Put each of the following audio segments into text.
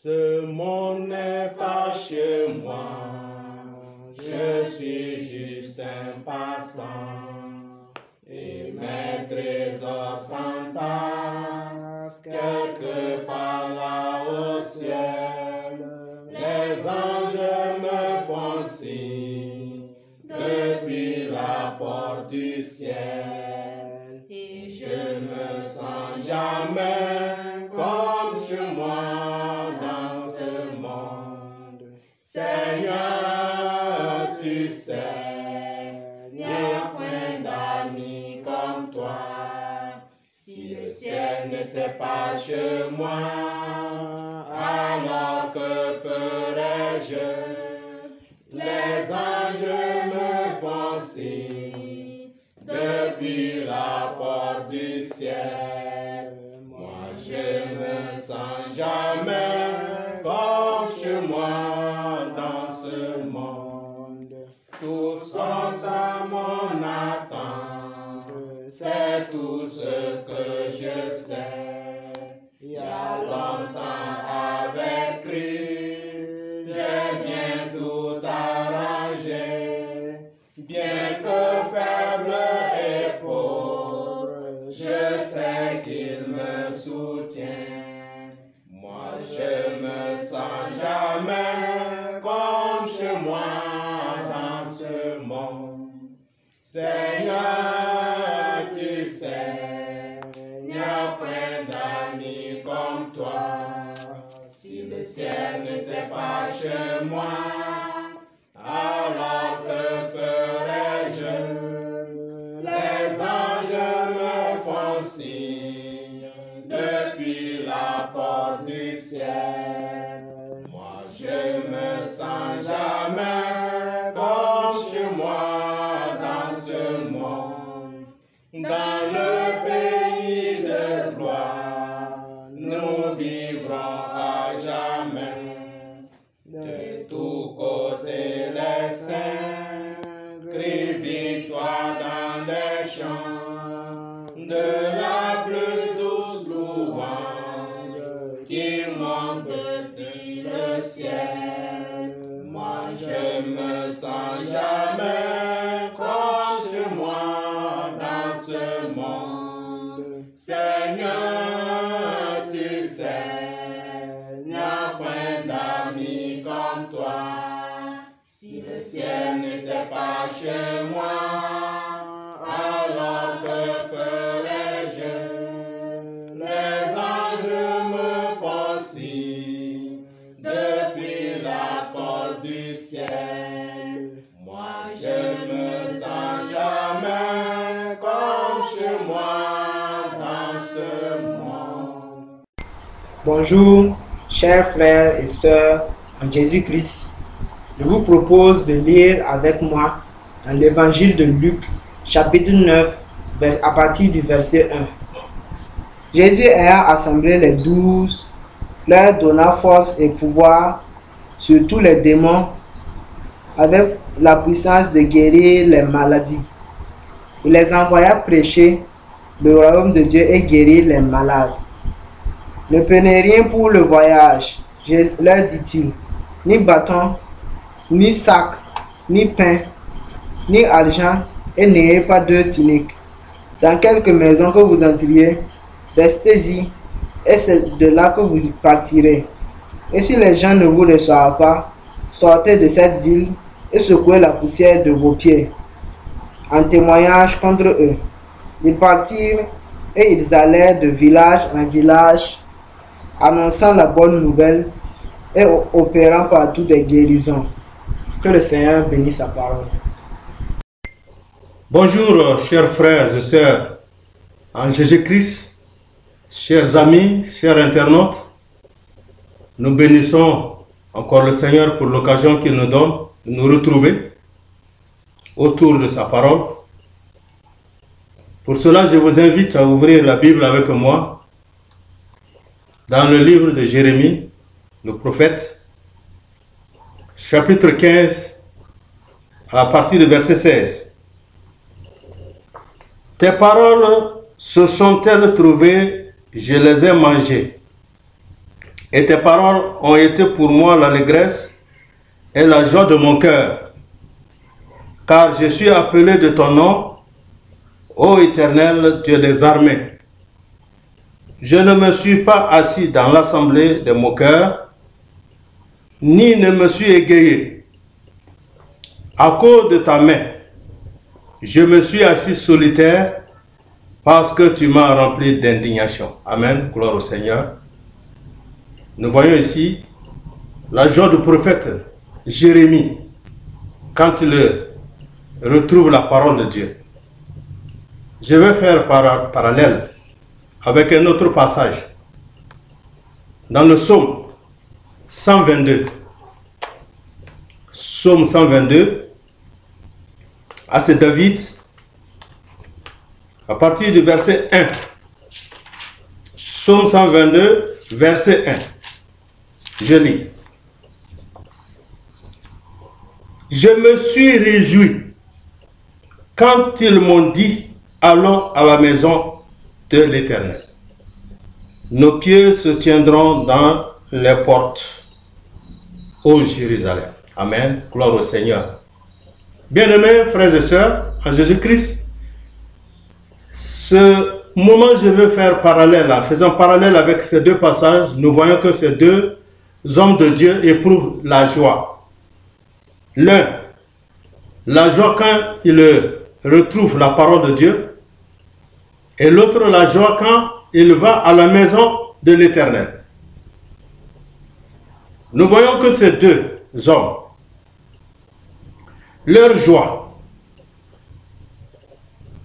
Ce monde n'est pas chez moi, je suis juste un passant, et mes trésors s'entassent quelque part là au ciel. Les anges me font signe depuis la porte du ciel, et je me sens jamais comme chez moi dans ce monde. Seigneur, tu sais, il n'y a point d'amis comme toi. Si le ciel n'était pas chez moi, alors que ferais-je? Les anges me font signe depuis la porte du ciel. Moi, je me sens jamais comme chez moi dans ce monde. Tous sont à mon attente, c'est tout ce que je sais. Il y a longtemps avec Christ, j'ai bien tout arrangé. Bien que faible et pauvre, je sais qu'il me soutient. Moi, je me sens jamais comme chez moi dans ce monde. Seigneur, tu sais, il n'y a point d'amis comme toi. Si le ciel n'était pas chez moi, alors que ferais-je? Les anges me font signe depuis la porte du ciel. Moi, je me sens jamais comme chez moi dans ce monde. Dans le pays de gloire, nous vivrons à jamais. De tous côtés, les saints crient victoire dans les champs. De la plus douce louange qui monte depuis le ciel. Moi, je me sens jamais comme chez moi dans ce monde. Seigneur, tu sais, il n'y a point d'amis comme toi. Si le ciel n'était pas chez moi, alors que ferais-je? Les anges me font signe depuis la porte du ciel. Moi, je me sens jamais comme chez moi dans ce monde. Bonjour, chers frères et sœurs en Jésus-Christ. Je vous propose de lire avec moi dans l'évangile de Luc, chapitre 9, à partir du verset 1. Jésus ayant assemblé les 12, leur donna force et pouvoir sur tous les démons, avec la puissance de guérir les maladies. Il les envoya prêcher le royaume de Dieu et guérir les malades. Ne prenez rien pour le voyage, leur dit-il, ni bâton, ni sac, ni pain, ni argent, et n'ayez pas de tunique. Dans quelque maison que vous entriez, restez-y, et c'est de là que vous partirez. Et si les gens ne vous reçoivent pas, sortez de cette ville et secouez la poussière de vos pieds, en témoignage contre eux. Ils partirent et ils allèrent de village en village, annonçant la bonne nouvelle et opérant partout des guérisons. Que le Seigneur bénisse sa parole. Bonjour, chers frères et sœurs en Jésus-Christ, chers amis, chers internautes. Nous bénissons encore le Seigneur pour l'occasion qu'il nous donne de nous retrouver autour de sa parole. Pour cela, je vous invite à ouvrir la Bible avec moi dans le livre de Jérémie, le prophète, chapitre 15, à partir du verset 16. Tes paroles se sont-elles trouvées, je les ai mangées. Et tes paroles ont été pour moi l'allégresse et la joie de mon cœur. Car je suis appelé de ton nom, ô Éternel Dieu des armées. Je ne me suis pas assis dans l'assemblée des moqueurs, ni ne me suis égayé. À cause de ta main, je me suis assis solitaire parce que tu m'as rempli d'indignation. Amen. Gloire au Seigneur. Nous voyons ici la joie du prophète Jérémie quand il retrouve la parole de Dieu. Je vais faire parallèle avec un autre passage dans le psaume 122. Psaume 122. Ah, c'est David, à partir du verset 1. Psaume 122, verset 1. Je lis. Je me suis réjoui quand ils m'ont dit, allons à la maison de l'Éternel. Nos pieds se tiendront dans les portes, ô Jérusalem. Amen. Gloire au Seigneur. Bien-aimés frères et sœurs, en Jésus-Christ, ce moment je veux faire parallèle, en faisant parallèle avec ces deux passages, nous voyons que ces deux hommes de Dieu éprouvent la joie. L'un, la joie quand il retrouve la parole de Dieu, et l'autre, la joie quand il va à la maison de l'Éternel. Nous voyons que ces deux hommes, leur joie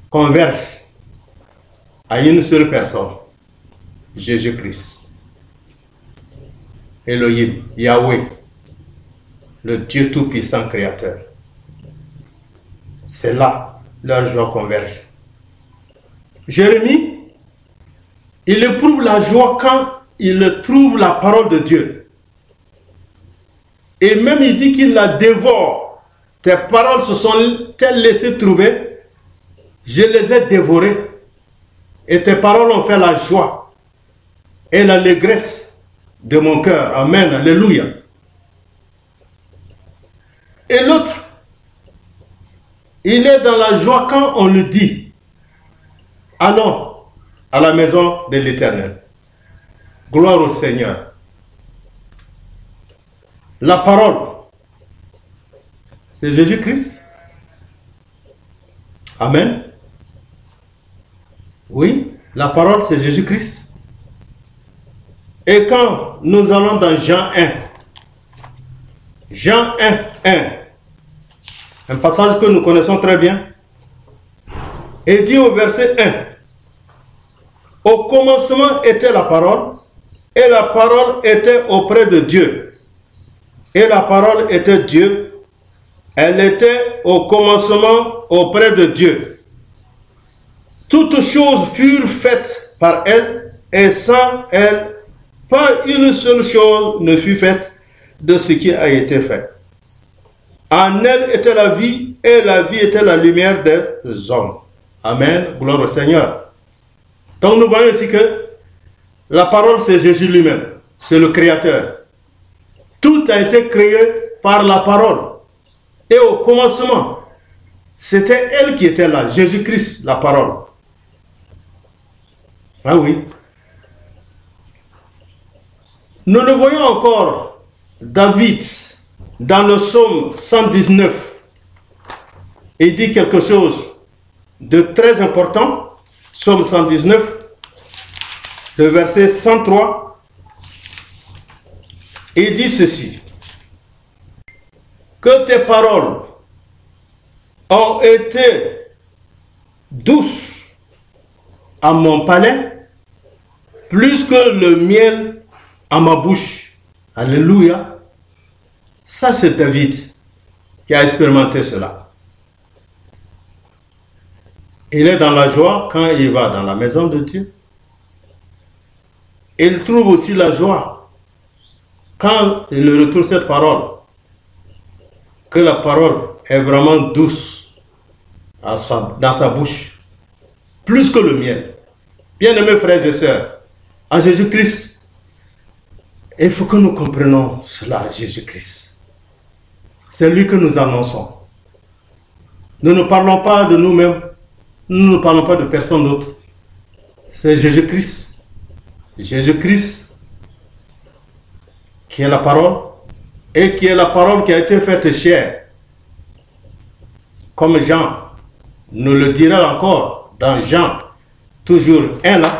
converge à une seule personne, Jésus-Christ. Elohim, Yahweh, le Dieu Tout-Puissant Créateur. C'est là leur joie converge. Jérémie, il éprouve la joie quand il trouve la parole de Dieu. Et même il dit qu'il la dévore. Tes paroles se sont-elles laissées trouver? Je les ai dévorées. Et tes paroles ont fait la joie et l'allégresse de mon cœur. Amen. Alléluia. Et l'autre, il est dans la joie quand on le dit. Allons à la maison de l'Éternel. Gloire au Seigneur. La parole, c'est Jésus-Christ. Amen. Oui, la parole, c'est Jésus-Christ. Et quand nous allons dans Jean 1, Jean 1, 1, un passage que nous connaissons très bien, et dit au verset 1, au commencement était la parole, et la parole était auprès de Dieu, et la parole était Dieu. Elle était au commencement auprès de Dieu. Toutes choses furent faites par elle, et sans elle, pas une seule chose ne fut faite de ce qui a été fait. En elle était la vie, et la vie était la lumière des hommes. Amen. Gloire au Seigneur. Donc nous voyons ici que la parole, c'est Jésus lui-même. C'est le Créateur. Tout a été créé par la parole. Et au commencement, c'était elle qui était là, Jésus-Christ, la parole. Ah oui. Nous le voyons encore, David, dans le psaume 119, il dit quelque chose de très important, psaume 119, le verset 103, il dit ceci: que tes paroles ont été douces à mon palais, plus que le miel à ma bouche. Alléluia. Ça, c'est David qui a expérimenté cela. Il est dans la joie quand il va dans la maison de Dieu. Il trouve aussi la joie quand il retrouve cette parole, que la parole est vraiment douce dans sa bouche, plus que le miel. Bien-aimés frères et sœurs, en Jésus-Christ, Et il faut que nous comprenions cela, Jésus-Christ. C'est lui que nous annonçons. Nous ne parlons pas de nous-mêmes, nous ne parlons pas de personne d'autre. C'est Jésus-Christ. Jésus-Christ qui est la parole et qui est la parole qui a été faite chair. Comme Jean nous le dira encore dans Jean, toujours 1 là,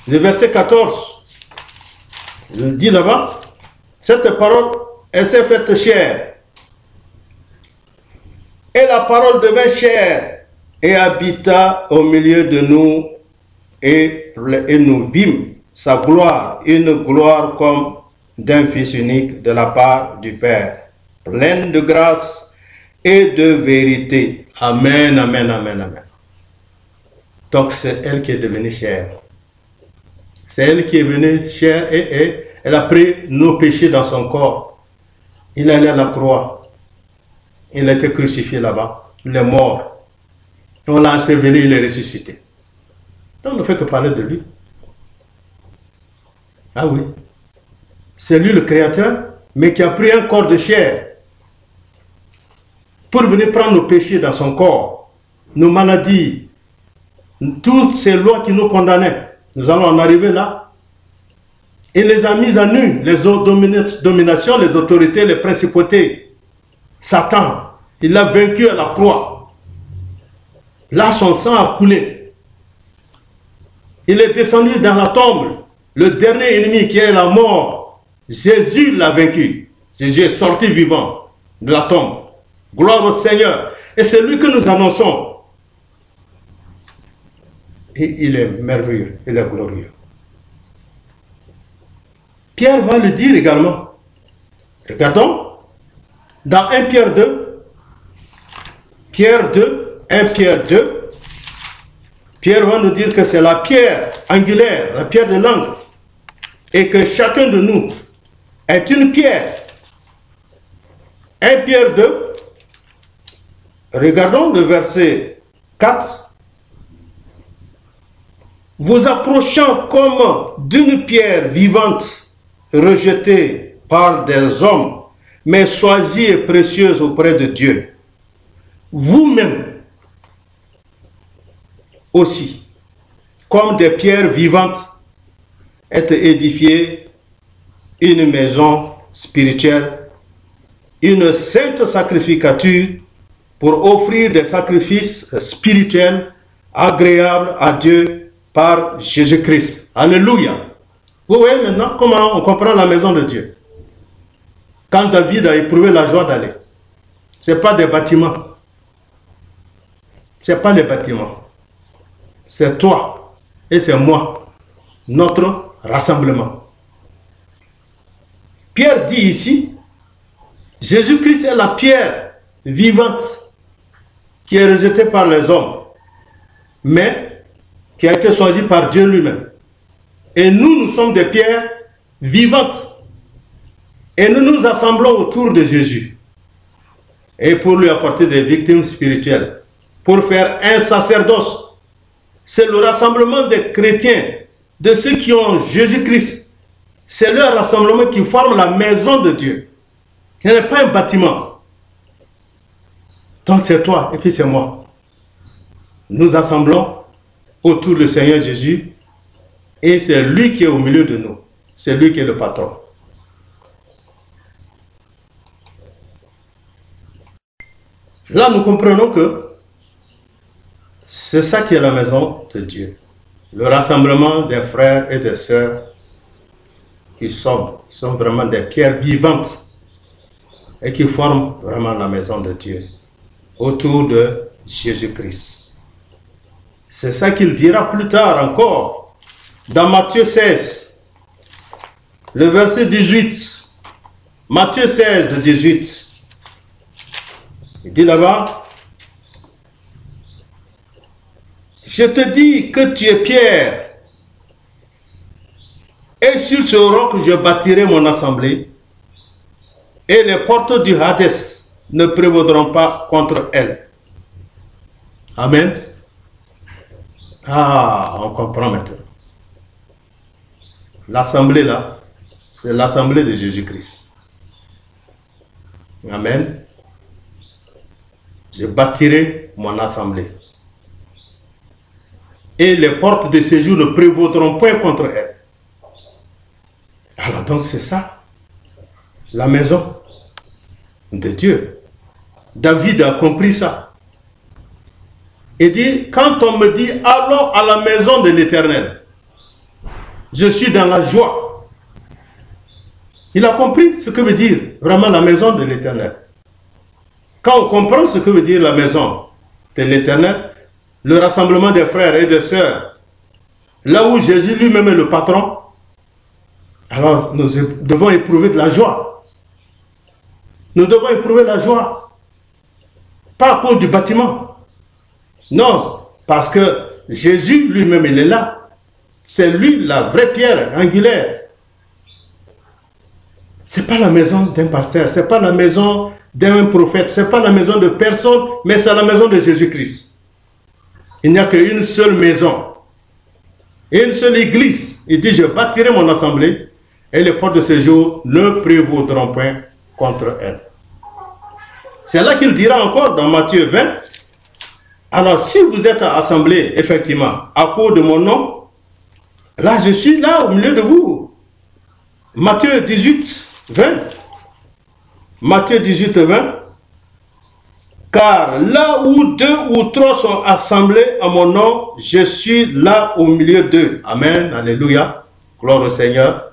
le verset 14. Il dit là-bas, cette parole, elle s'est faite chair. Et la parole devint chair et habita au milieu de nous et nous vîmes sa gloire, une gloire comme d'un Fils unique de la part du Père, pleine de grâce et de vérité. Amen, amen, amen, amen. Donc c'est elle qui est devenue chair. C'est elle qui est venue chair et elle a pris nos péchés dans son corps. Il est allé à la croix. Il a été crucifié là-bas. Il est mort. On l'a enseveli, il est ressuscité. Donc on ne fait que parler de lui. Ah oui. C'est lui le créateur, mais qui a pris un corps de chair pour venir prendre nos péchés dans son corps, nos maladies, toutes ces lois qui nous condamnaient. Nous allons en arriver là. Il les a mises à nu, les dominations, les autorités, les principautés. Satan, il l'a vaincu à la croix. Là, son sang a coulé. Il est descendu dans la tombe. Le dernier ennemi qui est la mort, Jésus l'a vaincu. Jésus est sorti vivant de la tombe. Gloire au Seigneur. Et c'est lui que nous annonçons. Et il est merveilleux, il est glorieux. Pierre va le dire également. Regardons, dans 1 Pierre 2, Pierre 2, 1 Pierre 2, Pierre va nous dire que c'est la pierre angulaire, la pierre de l'angle, et que chacun de nous est une pierre. 1 Pierre 2, regardons le verset 4. Vous approchant comme d'une pierre vivante, rejetée par des hommes, mais choisie et précieuse auprès de Dieu. Vous-même aussi, comme des pierres vivantes, êtes édifiés une maison spirituelle, une sainte sacrificature pour offrir des sacrifices spirituels agréables à Dieu par Jésus-Christ. Alléluia. Vous voyez maintenant comment on comprend la maison de Dieu. Quand David a éprouvé la joie d'aller, ce n'est pas des bâtiments. Ce n'est pas les bâtiments. C'est toi et c'est moi, notre rassemblement. Pierre dit ici, Jésus-Christ est la pierre vivante qui est rejetée par les hommes, mais qui a été choisie par Dieu lui-même. Et nous, nous sommes des pierres vivantes. Et nous nous assemblons autour de Jésus. Et pour lui apporter des victimes spirituelles. Pour faire un sacerdoce. C'est le rassemblement des chrétiens, de ceux qui ont Jésus-Christ. C'est leur rassemblement qui forme la maison de Dieu. Ce n'est pas un bâtiment. Donc c'est toi et puis c'est moi. Nous assemblons autour du Seigneur Jésus. Et c'est lui qui est au milieu de nous. C'est lui qui est le patron. Là, nous comprenons que c'est ça qui est la maison de Dieu. Le rassemblement des frères et des sœurs qui sont vraiment des pierres vivantes et qui forment vraiment la maison de Dieu autour de Jésus-Christ. C'est ça qu'il dira plus tard encore. Dans Matthieu 16, le verset 18, Matthieu 16, 18, il dit là-bas, je te dis que tu es Pierre, et sur ce roc je bâtirai mon assemblée, et les portes du Hadès ne prévaudront pas contre elle. Amen. Ah, on comprend maintenant. L'assemblée là, c'est l'assemblée de Jésus-Christ. Amen. Je bâtirai mon assemblée. Et les portes de séjour ne prévaudront point contre elle. Alors donc c'est ça, la maison de Dieu. David a compris ça. Il dit, quand on me dit, allons à la maison de l'Éternel, je suis dans la joie. Il a compris ce que veut dire vraiment la maison de l'Éternel. Quand on comprend ce que veut dire la maison de l'Éternel, le rassemblement des frères et des sœurs, là où Jésus lui-même est le patron, alors nous devons éprouver de la joie. Nous devons éprouver la joie. Pas à cause du bâtiment. Non, parce que Jésus lui-même, il est là. C'est lui la vraie pierre angulaire. Ce n'est pas la maison d'un pasteur, ce n'est pas la maison d'un prophète, ce n'est pas la maison de personne, mais c'est la maison de Jésus-Christ. Il n'y a qu'une seule maison, une seule église. Il dit, je bâtirai mon assemblée et les portes de séjour ne prévaudront point contre elle. C'est là qu'il dira encore dans Matthieu 20, alors si vous êtes assemblés, effectivement, à cause de mon nom, là je suis là au milieu de vous. Matthieu 18, 20. Matthieu 18, 20. Car là où 2 ou 3 sont assemblés à mon nom, je suis là au milieu d'eux. Amen, alléluia, gloire au Seigneur.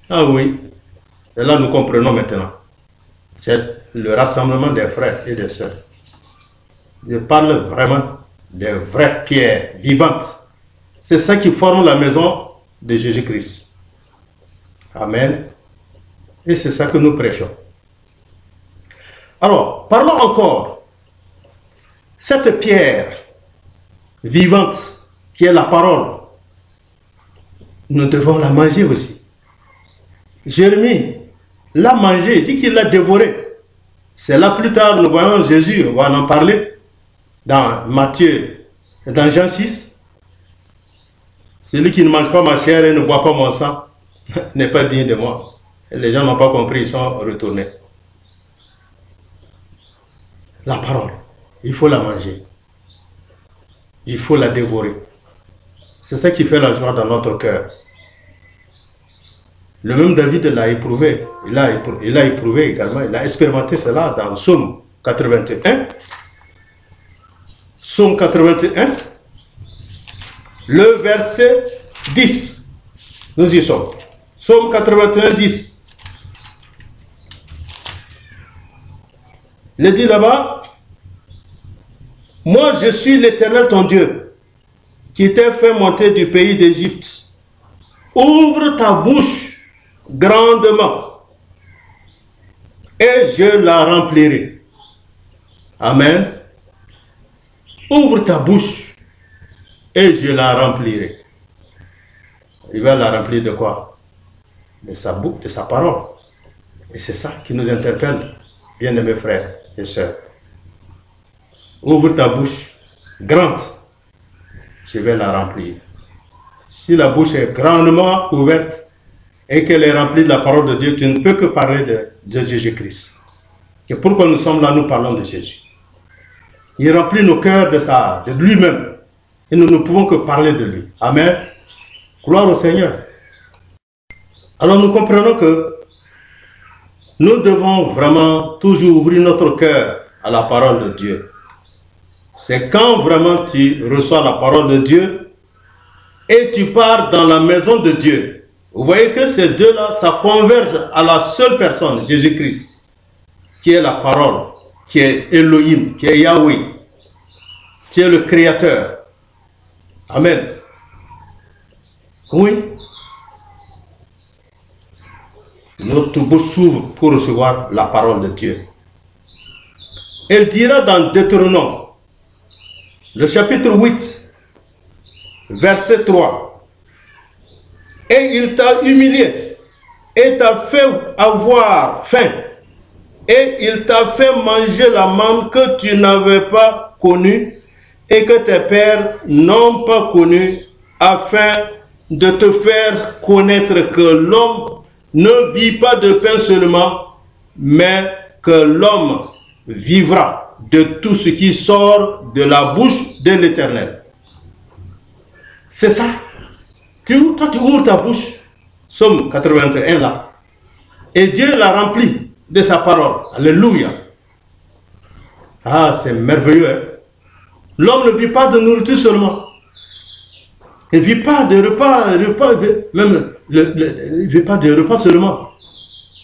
Ah oui, et là nous comprenons maintenant. C'est le rassemblement des frères et des sœurs. Je parle vraiment des vraies pierres vivantes. C'est ça qui forme la maison de Jésus-Christ. Amen. Et c'est ça que nous prêchons. Alors, parlons encore. Cette pierre vivante qui est la parole, nous devons la manger aussi. Jérémie l'a mangé, il dit qu'il l'a dévoré. C'est là plus tard, nous voyons Jésus, on va en parler dans Matthieu, dans Jean 6. Celui qui ne mange pas ma chair et ne boit pas mon sang n'est pas digne de moi. Et les gens n'ont pas compris, ils sont retournés. La parole, il faut la manger. Il faut la dévorer. C'est ça qui fait la joie dans notre cœur. Le même David l'a éprouvé. Il a éprouvé également. Il a expérimenté cela dans Psaume 81. Psaume 81. Le verset 10. Nous y sommes. Psaume 81, 10. Il dit là-bas, moi je suis l'Éternel ton Dieu, qui t'ai fait monter du pays d'Égypte. Ouvre ta bouche grandement, et je la remplirai. Amen. Ouvre ta bouche, et je la remplirai. Il va la remplir de quoi? De sa bouche, de sa parole. Et c'est ça qui nous interpelle, bien-aimés frères et sœurs. Ouvre ta bouche grande, je vais la remplir. Si la bouche est grandement ouverte et qu'elle est remplie de la parole de Dieu, tu ne peux que parler de Jésus-Christ. Et pourquoi nous sommes là, nous parlons de Jésus. Il remplit nos cœurs de lui-même. Et nous ne pouvons que parler de lui. Amen. Gloire au Seigneur. Alors nous comprenons que nous devons vraiment toujours ouvrir notre cœur à la parole de Dieu. C'est quand vraiment tu reçois la parole de Dieu et tu pars dans la maison de Dieu. Vous voyez que ces deux-là, ça converge à la seule personne, Jésus-Christ, qui est la parole, qui est Elohim, qui est Yahweh, qui est le Créateur. Amen. Oui. Notre bouche s'ouvre pour recevoir la parole de Dieu. Elle dira dans Deutéronome, le chapitre 8, verset 3. Et il t'a humilié, et t'a fait avoir faim, et il t'a fait manger la manne que tu n'avais pas connue, et que tes pères n'ont pas connue, afin de te faire connaître que l'homme ne vit pas de pain seulement, mais que l'homme vivra de tout ce qui sort de la bouche de l'Éternel. C'est ça. Toi, tu ouvres ta bouche, Somme 81 là, et Dieu l'a rempli de sa parole. Alléluia. Ah, c'est merveilleux. Hein? L'homme ne vit pas de nourriture seulement. Il ne vit pas de repas même il ne vit pas de repas seulement.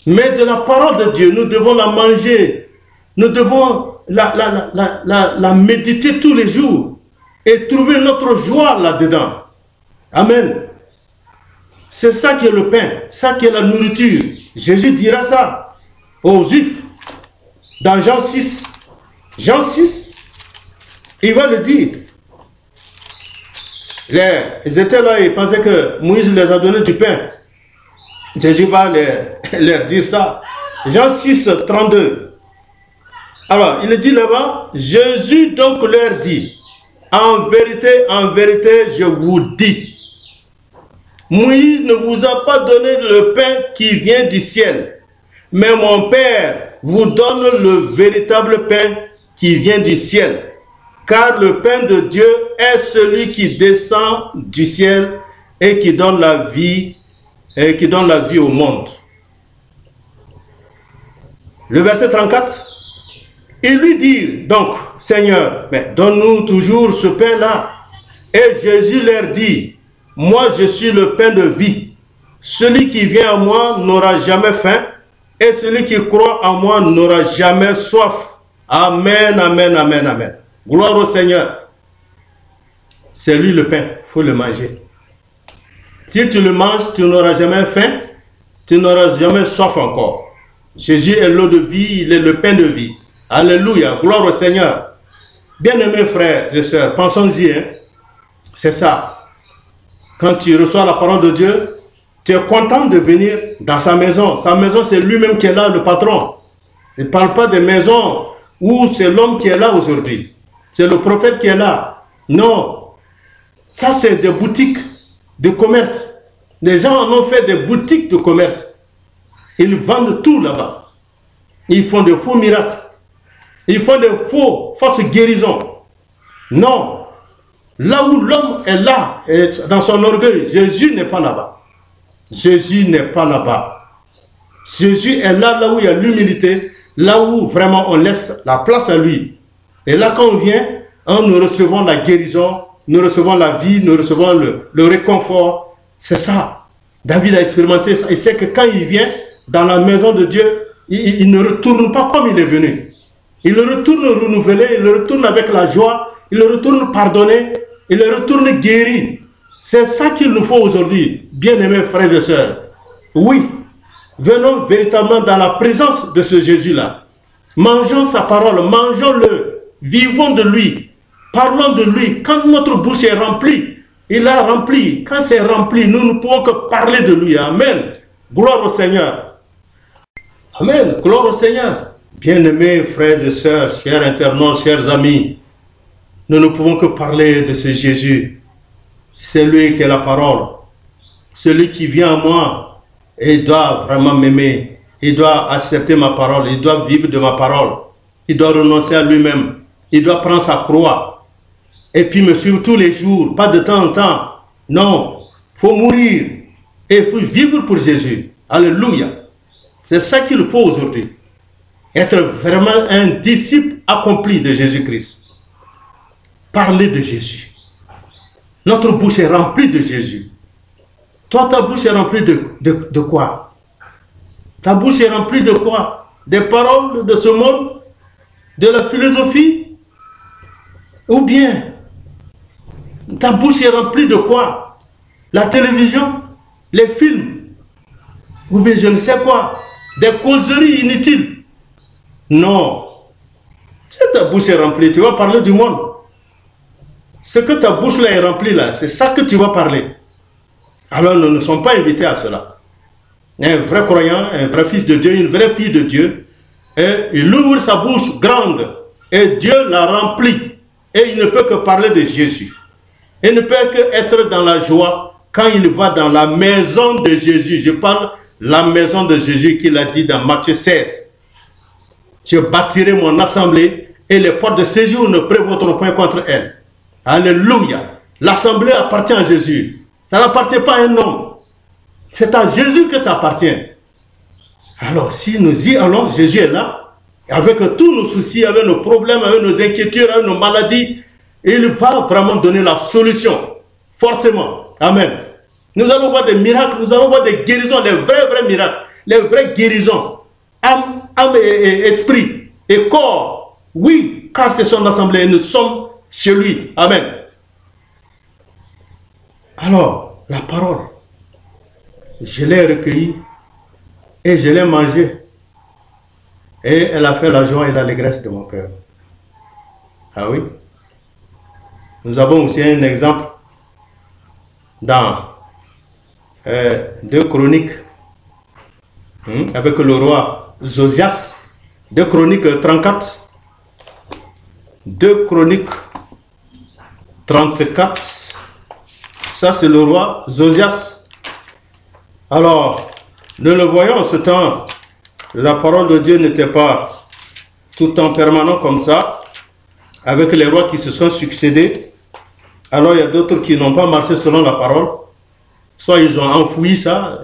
Mais de la parole de Dieu, nous devons la manger. Nous devons la méditer tous les jours et trouver notre joie là-dedans. Amen. C'est ça qui est le pain, ça qui est la nourriture. Jésus dira ça aux Juifs dans Jean 6. Jean 6, il va le dire. Ils étaient là, ils pensaient que Moïse les a donné du pain. Jésus va leur dire ça. Jean 6, 32. Alors, il dit là-bas, Jésus donc leur dit, en vérité, je vous dis, Moïse ne vous a pas donné le pain qui vient du ciel, mais mon Père vous donne le véritable pain qui vient du ciel. Car le pain de Dieu est celui qui descend du ciel et qui donne la vie, au monde. Le verset 34, il lui dit donc, Seigneur, donne-nous toujours ce pain-là. Et Jésus leur dit, moi je suis le pain de vie. Celui qui vient à moi n'aura jamais faim, et celui qui croit en moi n'aura jamais soif. Amen, amen, amen, amen. Gloire au Seigneur. C'est lui le pain, il faut le manger. Si tu le manges, tu n'auras jamais faim, tu n'auras jamais soif encore. Jésus est l'eau de vie, il est le pain de vie. Alléluia, gloire au Seigneur. Bien-aimés frères et sœurs, pensons-y, hein? C'est ça. Quand tu reçois la parole de Dieu, tu es content de venir dans sa maison. Sa maison, c'est lui-même qui est là, le patron. Il ne parle pas des maisons où c'est l'homme qui est là aujourd'hui. C'est le prophète qui est là. Non. Ça, c'est des boutiques de commerce. Les gens en ont fait des boutiques de commerce. Ils vendent tout là-bas. Ils font des faux miracles. Ils font des fausses guérisons. Non. Là où l'homme est là, dans son orgueil, Jésus n'est pas là-bas. Jésus n'est pas là-bas. Jésus est là, là où il y a l'humilité, là où vraiment on laisse la place à lui. Et là, quand on vient, nous recevons la guérison, nous recevons la vie, nous recevons le réconfort. C'est ça. David a expérimenté ça. Il sait que quand il vient dans la maison de Dieu, il ne retourne pas comme il est venu. Il le retourne renouvelé, il le retourne avec la joie, il le retourne pardonné, il le retourne guéri. C'est ça qu'il nous faut aujourd'hui, bien-aimés frères et sœurs. Oui, venons véritablement dans la présence de ce Jésus-là. Mangeons sa parole, mangeons-le, vivons de lui, parlons de lui. Quand notre bouche est remplie, il a rempli. Quand c'est rempli, nous ne pouvons que parler de lui. Amen. Gloire au Seigneur. Amen. Gloire au Seigneur. Bien-aimés frères et sœurs, chers internautes, chers amis, nous ne pouvons que parler de ce Jésus. C'est lui qui est la parole. Celui qui vient à moi, il doit vraiment m'aimer. Il doit accepter ma parole. Il doit vivre de ma parole. Il doit renoncer à lui-même. Il doit prendre sa croix. Et puis me suivre tous les jours, pas de temps en temps. Non, il faut mourir. Et puis vivre pour Jésus. Alléluia. C'est ça qu'il faut aujourd'hui. Être vraiment un disciple accompli de Jésus-Christ. Parler de Jésus. Notre bouche est remplie de Jésus. Toi, ta bouche est remplie de quoi? Ta bouche est remplie de quoi? Des paroles de ce monde? De la philosophie? Ou bien, ta bouche est remplie de quoi? La télévision? Les films? Ou bien je ne sais quoi? Des causeries inutiles? Non. Si ta bouche est remplie, tu vas parler du monde. Ce que ta bouche là est remplie là, c'est ça que tu vas parler. Alors nous ne sommes pas invités à cela. Un vrai croyant, un vrai fils de Dieu, une vraie fille de Dieu, et il ouvre sa bouche grande et Dieu la remplit. Et il ne peut que parler de Jésus. Il ne peut que être dans la joie quand il va dans la maison de Jésus. Je parle la maison de Jésus qu'il a dit dans Matthieu 16. Je bâtirai mon assemblée et les portes de séjour ne prévaudront point contre elle. Alléluia. L'assemblée appartient à Jésus. Ça n'appartient pas à un homme. C'est à Jésus que ça appartient. Alors, si nous y allons, Jésus est là, avec tous nos soucis, avec nos problèmes, avec nos inquiétudes, avec nos maladies, il va vraiment donner la solution. Forcément. Amen. Nous allons voir des miracles, nous allons voir des guérisons, les vrais miracles, les vraies guérisons. Âme et esprit et corps. Oui, car c'est son assemblée et nous sommes chez lui. Amen. Alors, la parole, je l'ai recueillie et je l'ai mangée. Et elle a fait la joie et l'allégresse de mon cœur. Ah oui. Nous avons aussi un exemple dans 2 Chroniques, avec le roi Josias. 2 Chroniques 34. 2 Chroniques 34. Ça, c'est le roi Josias. Alors, nous le voyons en ce temps. La parole de Dieu n'était pas tout le temps permanent comme ça, avec les rois qui se sont succédés. Alors, il y a d'autres qui n'ont pas marché selon la parole. Soit ils ont enfoui ça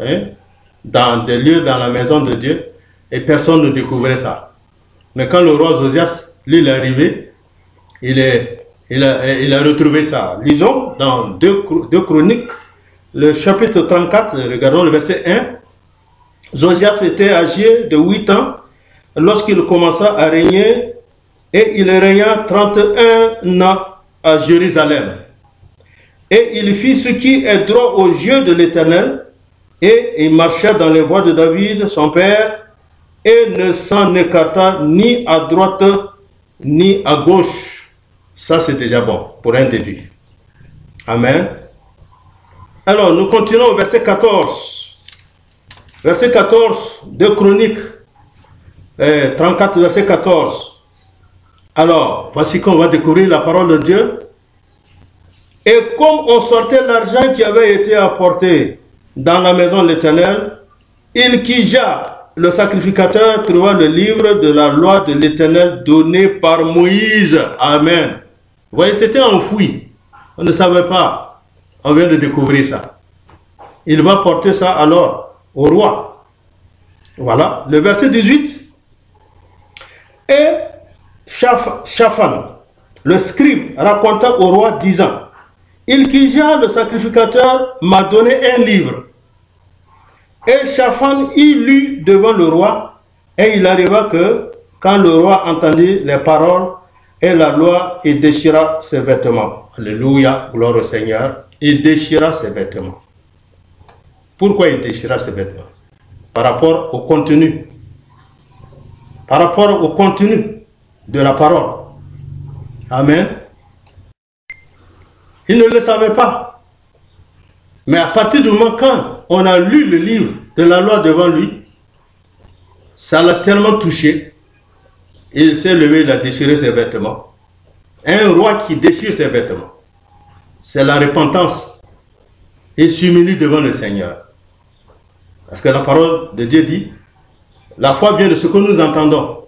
dans des lieux, dans la maison de Dieu, et personne ne découvrait ça. Mais quand le roi Josias, lui, il est arrivé, il a retrouvé ça. Lisons dans 2 Chroniques, le chapitre 34, regardons le verset 1. Josias était âgé de 8 ans lorsqu'il commença à régner, et il régna 31 ans à Jérusalem. Et il fit ce qui est droit aux yeux de l'Éternel, et il marcha dans les voies de David, son père, et ne s'en écarta ni à droite ni à gauche. Ça, c'est déjà bon pour un début. Amen. Alors, nous continuons au verset 14. Verset 14 de Chroniques 34, verset 14. Alors, voici qu'on va découvrir la parole de Dieu. Et comme on sortait l'argent qui avait été apporté dans la maison de l'Éternel, Ilkija, le sacrificateur, trouva le livre de la loi de l'Éternel donné par Moïse. Amen. Vous voyez, c'était enfoui. On ne savait pas. On vient de découvrir ça. Il va porter ça alors au roi. Voilà, le verset 18. Et Shaphan, le scribe, raconta au roi disant, Ilkija, le sacrificateur, m'a donné un livre. Et Shaphan y lut devant le roi, et il arriva que, quand le roi entendit les paroles et la loi, il déchira ses vêtements. Alléluia, gloire au Seigneur. Il déchira ses vêtements. Pourquoi il déchira ses vêtements? Par rapport au contenu. Par rapport au contenu de la parole. Amen. Il ne le savait pas. Mais à partir du moment quand on a lu le livre de la loi devant lui, ça l'a tellement touché. Il s'est levé, il a déchiré ses vêtements. Un roi qui déchire ses vêtements, c'est la repentance. Il s'humilie devant le Seigneur. Parce que la parole de Dieu dit, la foi vient de ce que nous entendons.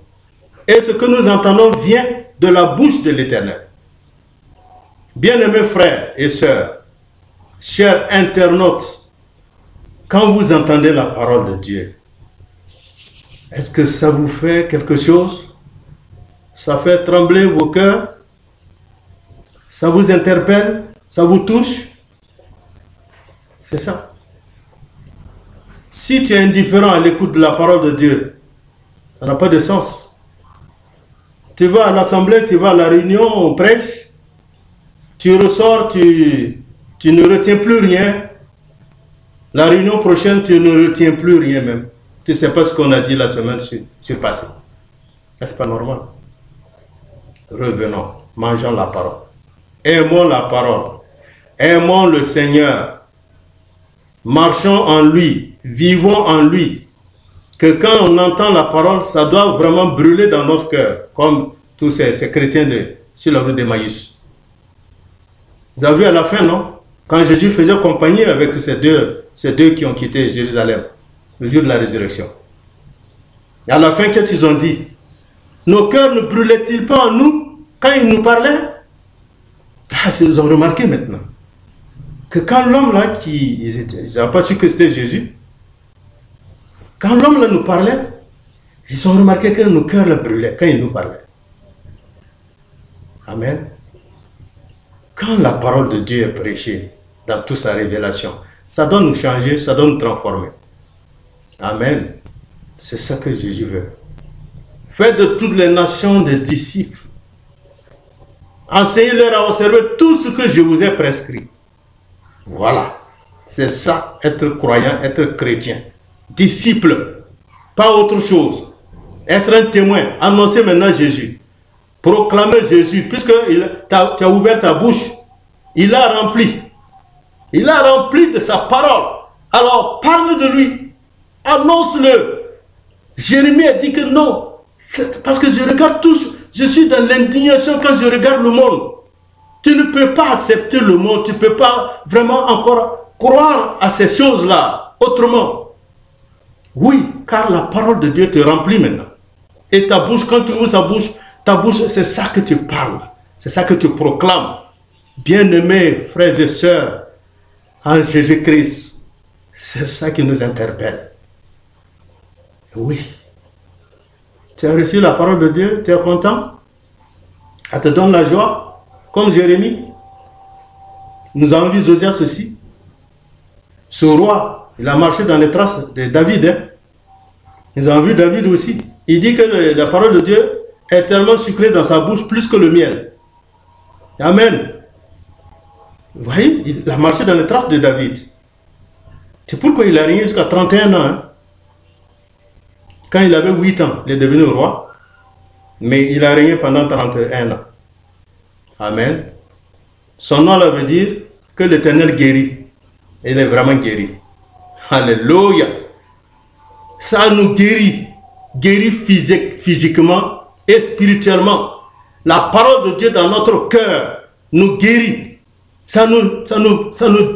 Et ce que nous entendons vient de la bouche de l'Éternel. Bien-aimés frères et sœurs, chers internautes, quand vous entendez la parole de Dieu, est-ce que ça vous fait quelque chose? Ça fait trembler vos cœurs? Ça vous interpelle? Ça vous touche? C'est ça. Si tu es indifférent à l'écoute de la parole de Dieu, ça n'a pas de sens. Tu vas à l'assemblée, tu vas à la réunion, on prêche, tu ressors, tu ne retiens plus rien. La réunion prochaine, tu ne retiens plus rien même. Tu ne sais pas ce qu'on a dit la semaine surpassée. N'est-ce pas normal? Revenons, mangeons la parole. Aimons la parole. Aimons le Seigneur. Marchons en lui. Vivons en lui. Que quand on entend la parole, ça doit vraiment brûler dans notre cœur. Comme tous ces chrétiens sur la route d'Emmaüs. Vous avez vu à la fin, non? Quand Jésus faisait compagnie avec ces deux qui ont quitté Jérusalem. le jour de la résurrection. Et à la fin, qu'est-ce qu'ils ont dit? Nos cœurs ne brûlaient-ils pas en nous quand ils nous parlaient? Ah, ils ont remarqué maintenant que quand l'homme là, ils n'avaient pas su que c'était Jésus, quand l'homme là nous parlait, ils ont remarqué que nos cœurs là brûlaient quand il nous parlait. Amen. Quand la parole de Dieu est prêchée dans toute sa révélation, ça doit nous changer, ça doit nous transformer. Amen. C'est ça que Jésus veut. Faites de toutes les nations des disciples. Enseignez-leur à observer tout ce que je vous ai prescrit. Voilà. C'est ça, être croyant, être chrétien. Disciple, pas autre chose. Être un témoin, annoncer maintenant Jésus. Proclamer Jésus, puisque tu as ouvert ta bouche. Il a rempli. Il a rempli de sa parole. Alors, parle de lui. Annonce-le. Jérémie a dit que non. Parce que je regarde tous. Je suis dans l'indignation quand je regarde le monde. Tu ne peux pas accepter le monde. Tu ne peux pas vraiment encore croire à ces choses-là autrement. Oui, car la parole de Dieu te remplit maintenant. Et ta bouche, quand tu ouvres ta bouche, c'est ça que tu parles. C'est ça que tu proclames. Bien-aimés, frères et sœurs, en Jésus-Christ, c'est ça qui nous interpelle. Oui. Tu as reçu la parole de Dieu, tu es content? Elle te donne la joie, comme Jérémie. Nous avons vu Josias aussi. Ce roi, il a marché dans les traces de David. Hein? Nous avons vu David aussi. Il dit que la parole de Dieu est tellement sucrée dans sa bouche, plus que le miel. Amen. Vous voyez, il a marché dans les traces de David. C'est pourquoi il a régné jusqu'à 31 ans. Hein? Quand il avait 8 ans, il est devenu roi. Mais il a régné pendant 31 ans. Amen. Son nom là veut dire que l'Éternel guérit. Il est vraiment guéri. Alléluia. Ça nous guérit. Guérit physiquement et spirituellement. La parole de Dieu dans notre cœur nous guérit. Ça nous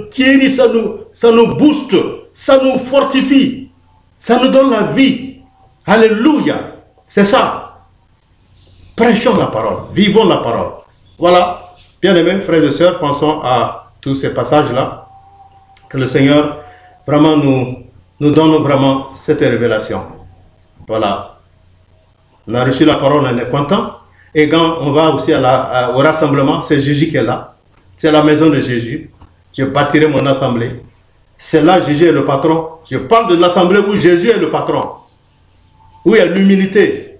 guérit, ça nous booste, ça nous fortifie. Ça nous donne la vie. Alléluia. C'est ça. Prêchons la parole. Vivons la parole. Voilà. Bien-aimés, frères et sœurs, pensons à tous ces passages-là. Que le Seigneur vraiment nous donne vraiment cette révélation. Voilà. On a reçu la parole, on est content. Et quand on va aussi au rassemblement, c'est Jésus qui est là. C'est la maison de Jésus. Je bâtirai mon assemblée. C'est là Jésus est le patron. Je parle de l'assemblée où Jésus est le patron. Où il y a l'humilité.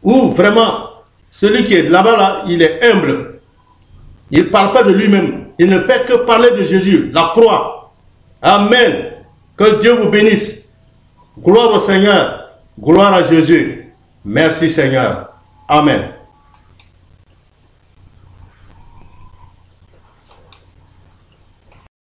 Où vraiment, celui qui est là-bas, là, il est humble. Il ne parle pas de lui-même. Il ne fait que parler de Jésus, la croix. Amen. Que Dieu vous bénisse. Gloire au Seigneur. Gloire à Jésus. Merci Seigneur. Amen.